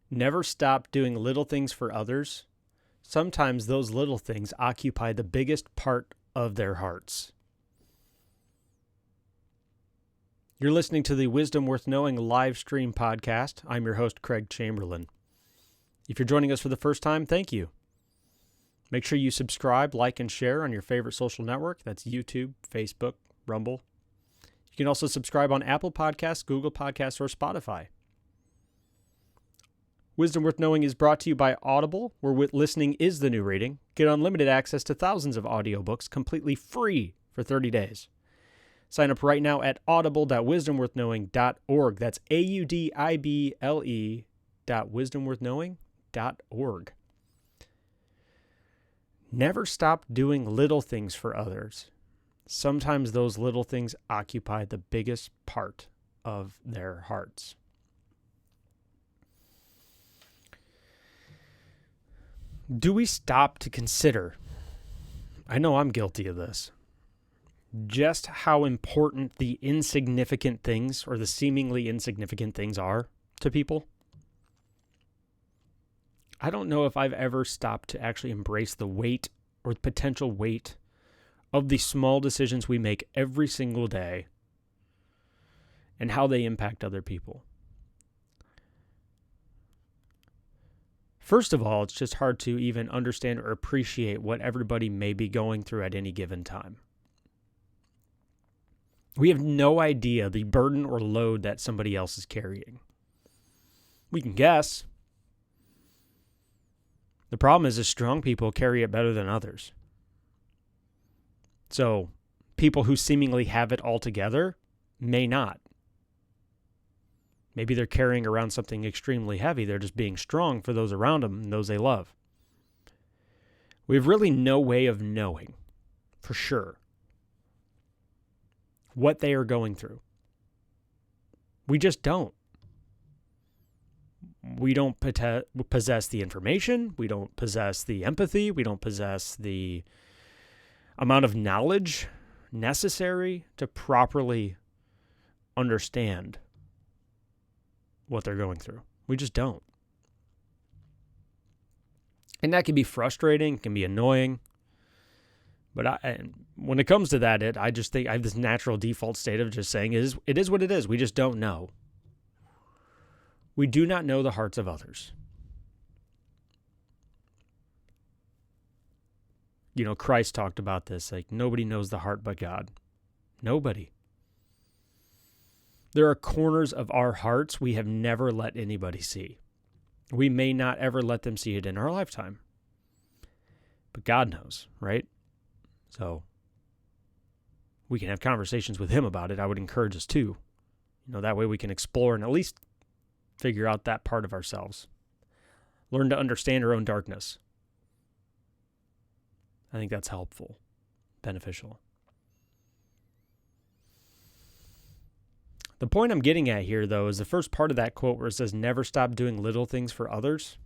Never stop doing little things for others. Sometimes those little things occupy the biggest part of their hearts. You're listening to the Wisdom Worth Knowing live stream podcast. I'm your host, Craig Chamberlain. If you're joining us for the first time, thank you. Make sure you subscribe, like, and share on your favorite social network. That's YouTube, Facebook, Rumble. You can also subscribe on Apple Podcasts, Google Podcasts, or Spotify. Wisdom Worth Knowing is brought to you by Audible, where listening is the new reading. Get unlimited access to thousands of audiobooks completely free for 30 days. Sign up right now at audible.wisdomworthknowing.org. That's audible.wisdomworthknowing.org. Never stop doing little things for others. Sometimes those little things occupy the biggest part of their hearts. Do we stop to consider, I know I'm guilty of this, just how important the insignificant things or the seemingly insignificant things are to people? I don't know if I've ever stopped to actually embrace the weight or the potential weight of the small decisions we make every single day and how they impact other people. First of all, it's just hard to even understand or appreciate what everybody may be going through at any given time. We have no idea the burden or load that somebody else is carrying. We can guess. The problem is strong people carry it better than others. So people who seemingly have it all together may not. Maybe they're carrying around something extremely heavy. They're just being strong for those around them and those they love. We have really no way of knowing for sure what they are going through. We just don't. We don't possess the information. We don't possess the empathy. We don't possess the amount of knowledge necessary to properly understand what they're going through. We just don't. And that can be frustrating, can be annoying. But when it comes to that, I just think I have this natural default state of just saying it is what it is. We just don't know. We do not know the hearts of others. You know, Christ talked about this, like nobody knows the heart but God. Nobody. There are corners of our hearts we have never let anybody see. We may not ever let them see it in our lifetime. But God knows, right? So we can have conversations with him about it. I would encourage us to. You know, that way we can explore and at least figure out that part of ourselves. Learn to understand our own darkness. I think that's helpful, beneficial. The point I'm getting at here, though, is the first part of that quote where it says, never stop doing little things for others.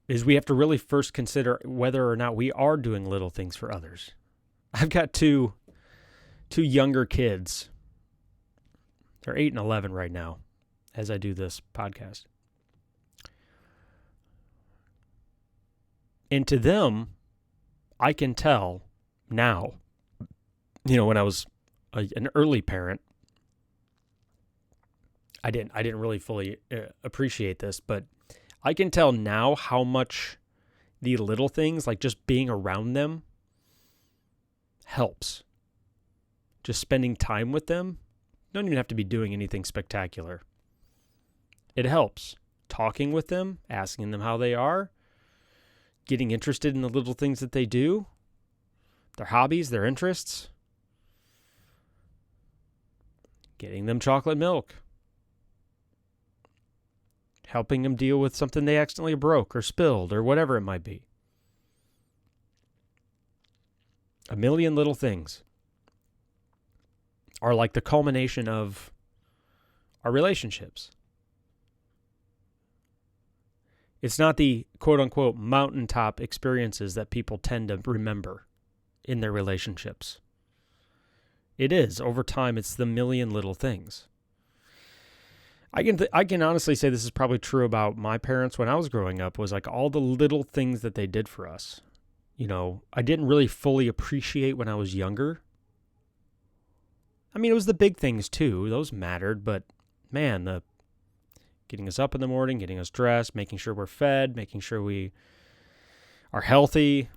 Is we have to really first consider whether or not we are doing little things for others. I've got two younger kids. They're 8 and 11 right now as I do this podcast. And to them, I can tell now, you know, when I was an early parent, I didn't really fully appreciate this, but I can tell now how much the little things, like just being around them, helps. Just spending time with them, don't even have to be doing anything spectacular. It helps. Talking with them, asking them how they are, getting interested in the little things that they do, their hobbies, their interests, getting them chocolate milk, helping them deal with something they accidentally broke or spilled or whatever it might be. A million little things are like the culmination of our relationships. It's not the quote-unquote mountaintop experiences that people tend to remember in their relationships. It is. Over time, it's the million little things. I can honestly say this is probably true about my parents when I was growing up, was like all the little things that they did for us. I didn't really fully appreciate when I was younger. I mean, it was the big things too. Those mattered, but man, the getting us up in the morning, getting us dressed, making sure we're fed, making sure we are healthy,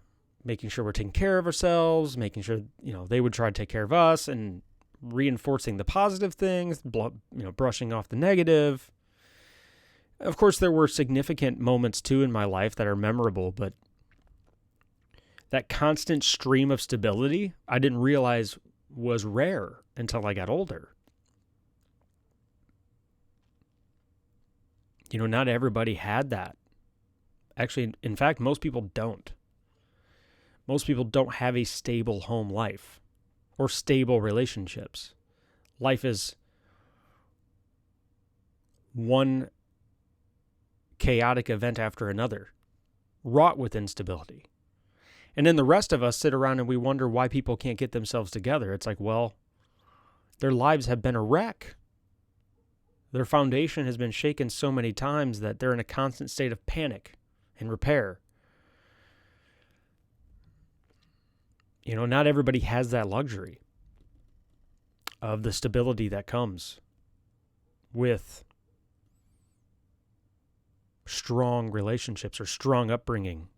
making sure we're taking care of ourselves, making sure, they would try to take care of us, and reinforcing the positive things, brushing off the negative. Of course, there were significant moments too in my life that are memorable, but that constant stream of stability, I didn't realize was rare until I got older. Not everybody had that. Actually, in fact, most people don't. Most people don't have a stable home life or stable relationships. Life is one chaotic event after another, wrought with instability. And then the rest of us sit around and we wonder why people can't get themselves together. It's like, well, their lives have been a wreck. Their foundation has been shaken so many times that they're in a constant state of panic and repair. Not everybody has that luxury of the stability that comes with strong relationships or strong upbringing.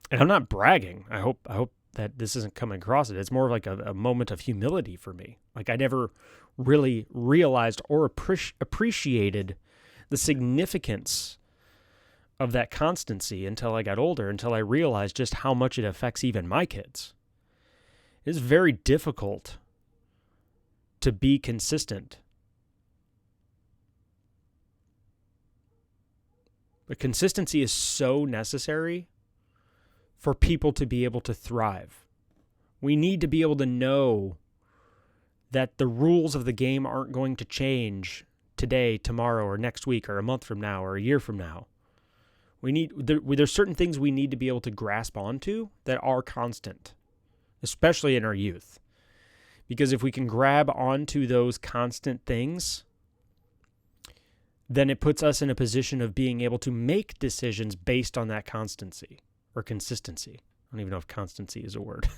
And I'm not bragging. I hope that this isn't coming across it. It's more like a moment of humility for me. Like I never really realized or appreciated the significance of that constancy until I got older, until I realized just how much it affects even my kids. It's very difficult to be consistent. But consistency is so necessary for people to be able to thrive. We need to be able to know that the rules of the game aren't going to change today, tomorrow, or next week, or a month from now, or a year from now. There's certain things we need to be able to grasp onto that are constant, especially in our youth. Because if we can grab onto those constant things, then it puts us in a position of being able to make decisions based on that constancy or consistency. I don't even know if constancy is a word.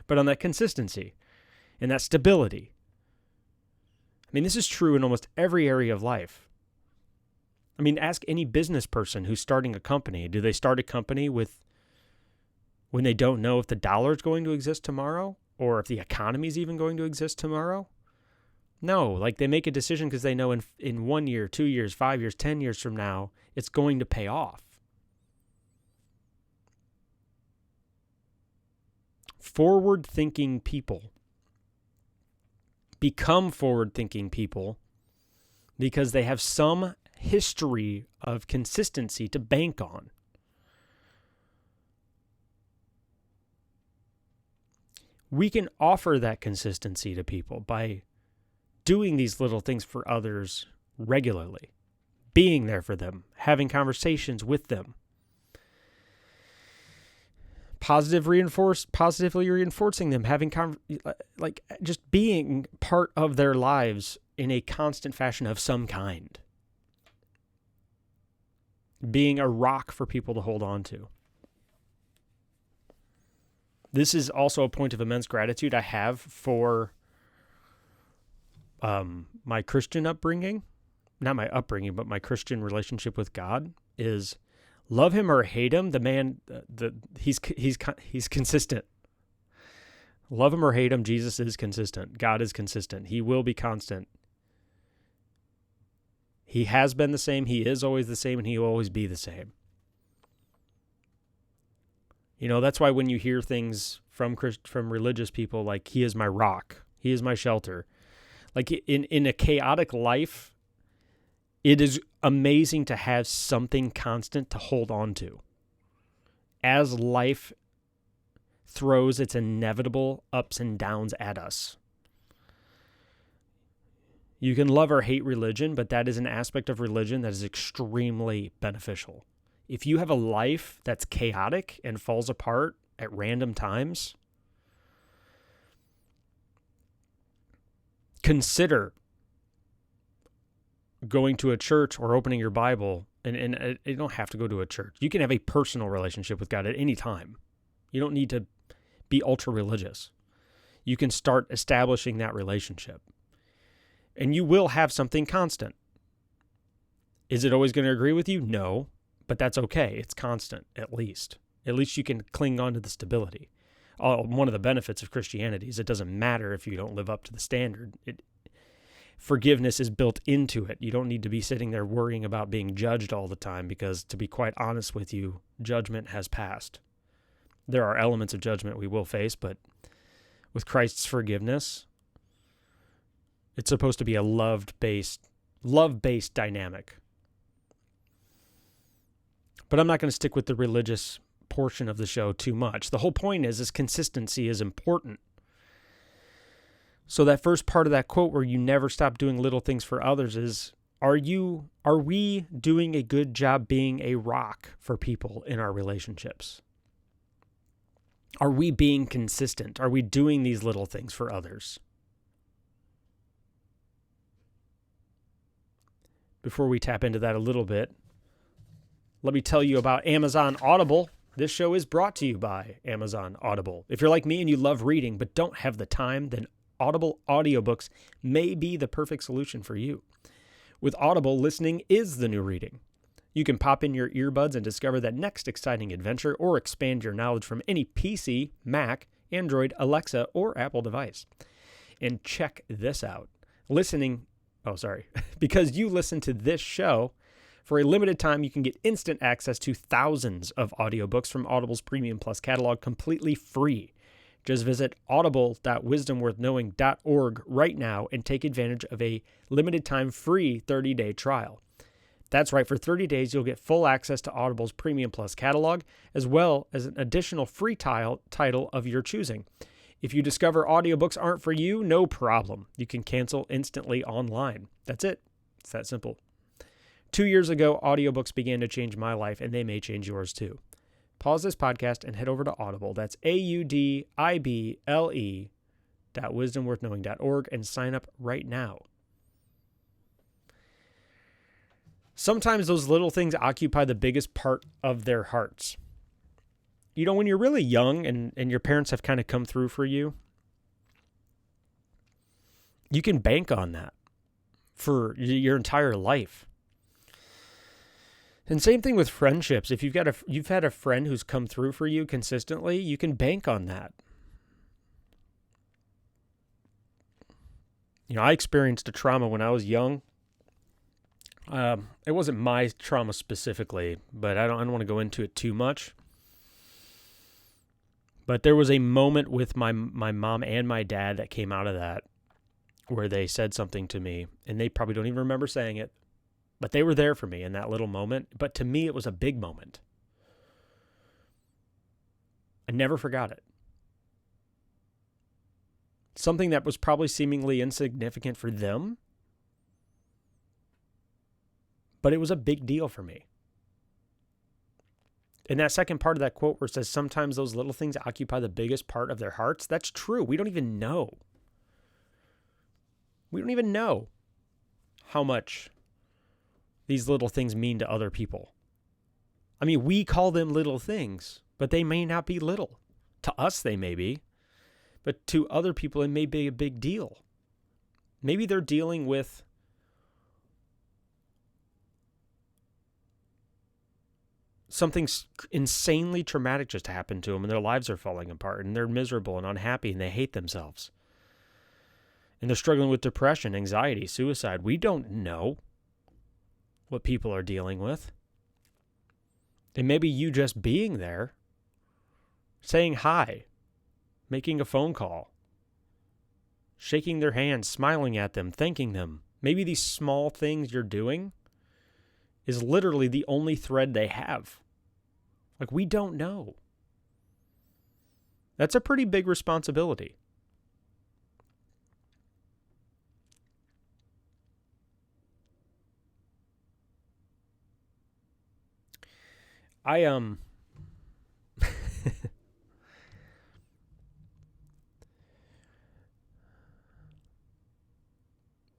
But on that consistency and that stability. I mean, this is true in almost every area of life. I mean, ask any business person who's starting a company. Do they start a company when they don't know if the dollar is going to exist tomorrow or if the economy is even going to exist tomorrow? No, like they make a decision because they know in 1 year, 2 years, 5 years, 10 years from now, it's going to pay off. Forward-thinking people become forward-thinking people because they have some history of consistency to bank on. We can offer that consistency to people by doing these little things for others regularly, being there for them, having conversations with them, positively reinforcing them, having just being part of their lives in a constant fashion of some kind. Being a rock for people to hold on to. This is also a point of immense gratitude I have for my Christian upbringing. Not my upbringing, but my Christian relationship with God is love him or hate him. The man, he's consistent. Love him or hate him, Jesus is consistent. God is consistent. He will be constant. He has been the same. He is always the same, and he will always be the same. That's why when you hear things from religious people like, he is my rock, he is my shelter. Like in a chaotic life, it is amazing to have something constant to hold on to. As life throws its inevitable ups and downs at us. You can love or hate religion, but that is an aspect of religion that is extremely beneficial. If you have a life that's chaotic and falls apart at random times, consider going to a church or opening your Bible. And you don't have to go to a church. You can have a personal relationship with God at any time. You don't need to be ultra religious. You can start establishing that relationship. And you will have something constant. Is it always going to agree with you? No, but that's okay. It's constant, at least. At least you can cling on to the stability. One of the benefits of Christianity is it doesn't matter if you don't live up to the standard. Forgiveness is built into it. You don't need to be sitting there worrying about being judged all the time because, to be quite honest with you, judgment has passed. There are elements of judgment we will face, but with Christ's forgiveness, it's supposed to be a love-based dynamic. But I'm not going to stick with the religious portion of the show too much. The whole point is consistency is important. So that first part of that quote where you never stop doing little things for others is, are we doing a good job being a rock for people in our relationships? Are we being consistent? Are we doing these little things for others? Before we tap into that a little bit, let me tell you about Amazon Audible. This show is brought to you by Amazon Audible. If you're like me and you love reading but don't have the time, then Audible audiobooks may be the perfect solution for you. With Audible, listening is the new reading. You can pop in your earbuds and discover that next exciting adventure or expand your knowledge from any PC, Mac, Android, Alexa, or Apple device. And check this out. Because you listen to this show, for a limited time, you can get instant access to thousands of audiobooks from Audible's Premium Plus catalog completely free. Just visit audible.wisdomworthknowing.org right now and take advantage of a limited time free 30-day trial. That's right, for 30 days, you'll get full access to Audible's Premium Plus catalog, as well as an additional free title of your choosing. If you discover audiobooks aren't for you, no problem. You can cancel instantly online. That's it. It's that simple. 2 years ago, audiobooks began to change my life, and they may change yours too. Pause this podcast and head over to Audible. That's audible.wisdomworthknowing.org and sign up right now. Sometimes those little things occupy the biggest part of their hearts. You know, when you're really young and your parents have kind of come through for you, you can bank on that for your entire life. And same thing with friendships. If you've had a friend who's come through for you consistently, you can bank on that. You know, I experienced a trauma when I was young. It wasn't my trauma specifically, but I don't want to go into it too much. But there was a moment with my mom and my dad that came out of that where they said something to me, and they probably don't even remember saying it. But they were there for me in that little moment. But to me, it was a big moment. I never forgot it. Something that was probably seemingly insignificant for them, but it was a big deal for me. And that second part of that quote where it says, sometimes those little things occupy the biggest part of their hearts, that's true. We don't even know. We don't even know how much these little things mean to other people. I mean, we call them little things, but they may not be little. To us, they may be. But to other people, it may be a big deal. Maybe they're dealing with something insanely traumatic just happened to them, and their lives are falling apart, and they're miserable and unhappy, and they hate themselves. And they're struggling with depression, anxiety, suicide. We don't know what people are dealing with. And maybe you just being there, saying hi, making a phone call, shaking their hand, smiling at them, thanking them. Maybe these small things you're doing is literally the only thread they have. Like, we don't know. That's a pretty big responsibility.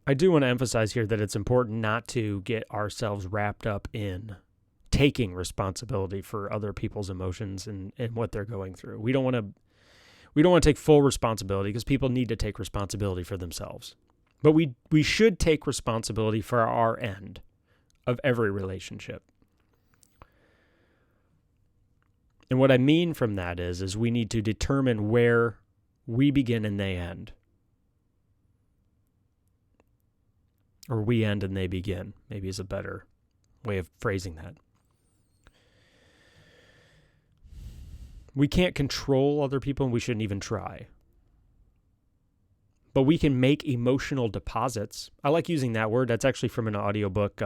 I do want to emphasize here that it's important not to get ourselves wrapped up in taking responsibility for other people's emotions and what they're going through. We don't want to take full responsibility because people need to take responsibility for themselves. But we should take responsibility for our end of every relationship. And what I mean from that is we need to determine where we begin and they end. Or we end and they begin, maybe is a better way of phrasing that. We can't control other people, and we shouldn't even try. But we can make emotional deposits. I like using that word. That's actually from an audiobook,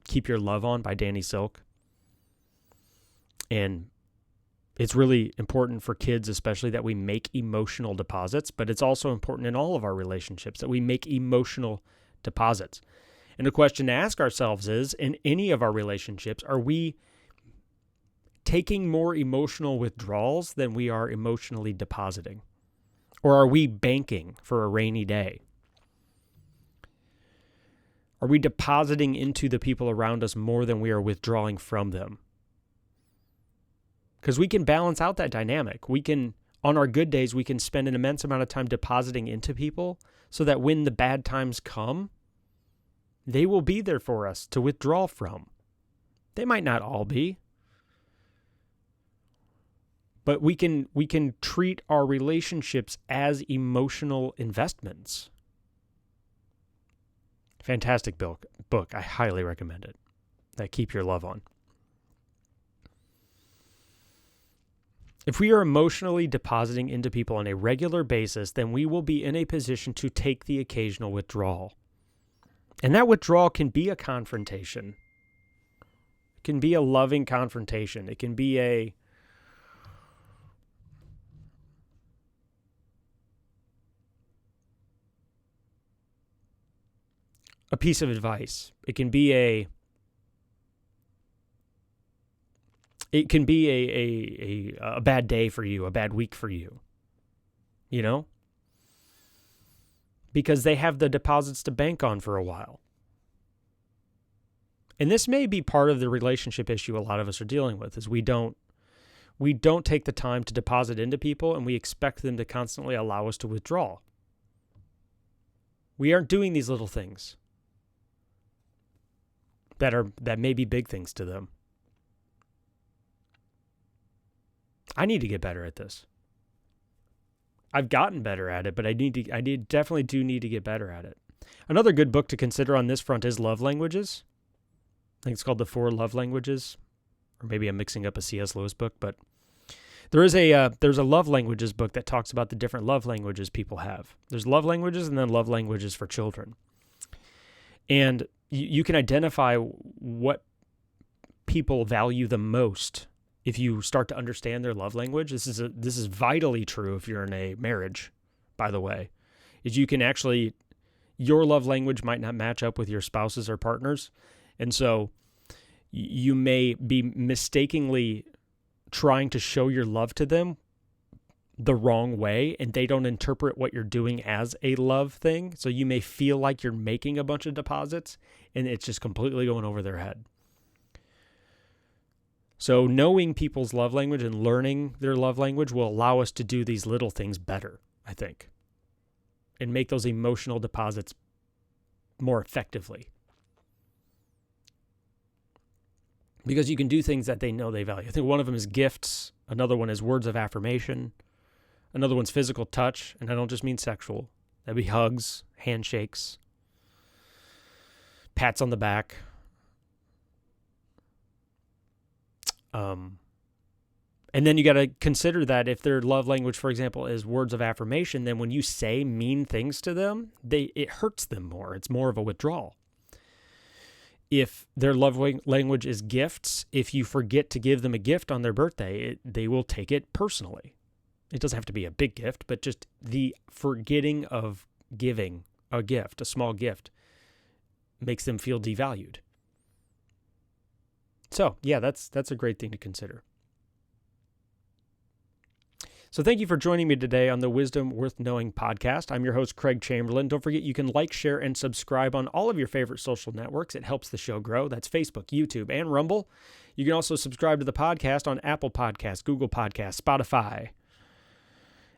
Keep Your Love On by Danny Silk. And it's really important for kids, especially, that we make emotional deposits, but it's also important in all of our relationships that we make emotional deposits. And the question to ask ourselves is, in any of our relationships, are we taking more emotional withdrawals than we are emotionally depositing? Or are we banking for a rainy day? Are we depositing into the people around us more than we are withdrawing from them? Because we can balance out that dynamic. We can, on our good days, we can spend an immense amount of time depositing into people so that when the bad times come, they will be there for us to withdraw from. They might not all be. But we can treat our relationships as emotional investments. Fantastic book. I highly recommend it. That Keep Your Love On. If we are emotionally depositing into people on a regular basis, then we will be in a position to take the occasional withdrawal. And that withdrawal can be a confrontation. It can be a loving confrontation. It can be a piece of advice. It can be a bad day for you, a bad week for you. You know? Because they have the deposits to bank on for a while. And this may be part of the relationship issue a lot of us are dealing with, is we don't take the time to deposit into people, and we expect them to constantly allow us to withdraw. We aren't doing these little things that may be big things to them. I need to get better at this. I've gotten better at it, but I definitely do need to get better at it. Another good book to consider on this front is Love Languages. I think it's called The 4 Love Languages, or maybe I'm mixing up a C.S. Lewis book, but there's a love languages book that talks about the different love languages people have. There's love languages and then love languages for children. And you can identify what people value the most if you start to understand their love language. This is vitally true if you're in a marriage, by the way, is you can actually, your love language might not match up with your spouse's or partner's. And so you may be mistakenly trying to show your love to them the wrong way, and they don't interpret what you're doing as a love thing. So you may feel like you're making a bunch of deposits, and it's just completely going over their head. So knowing people's love language and learning their love language will allow us to do these little things better, I think, and make those emotional deposits more effectively. Because you can do things that they know they value. I think one of them is gifts. Another one is words of affirmation. Another one's physical touch, and I don't just mean sexual. That'd be hugs, handshakes, pats on the back. And then you got to consider that if their love language, for example, is words of affirmation, then when you say mean things to them, it hurts them more. It's more of a withdrawal. If their love language is gifts, if you forget to give them a gift on their birthday, they will take it personally. It doesn't have to be a big gift, but just the forgetting of giving a gift, a small gift, makes them feel devalued. So, yeah, that's a great thing to consider. So thank you for joining me today on the Wisdom Worth Knowing podcast. I'm your host, Craig Chamberlain. Don't forget you can like, share, and subscribe on all of your favorite social networks. It helps the show grow. That's Facebook, YouTube, and Rumble. You can also subscribe to the podcast on Apple Podcasts, Google Podcasts, Spotify.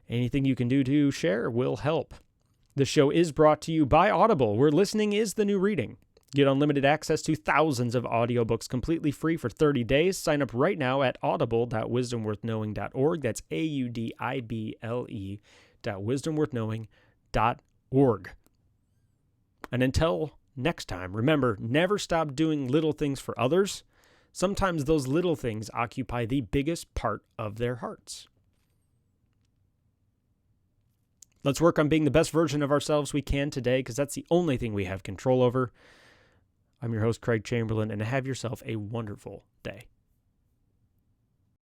Anything you can do to share will help. The show is brought to you by Audible, where listening is the new reading. Get unlimited access to thousands of audiobooks completely free for 30 days. Sign up right now at audible.wisdomworthknowing.org. That's audible.wisdomworthknowing.org. And until next time, remember, never stop doing little things for others. Sometimes those little things occupy the biggest part of their hearts. Let's work on being the best version of ourselves we can today, because that's the only thing we have control over. I'm your host, Craig Chamberlain, and have yourself a wonderful day.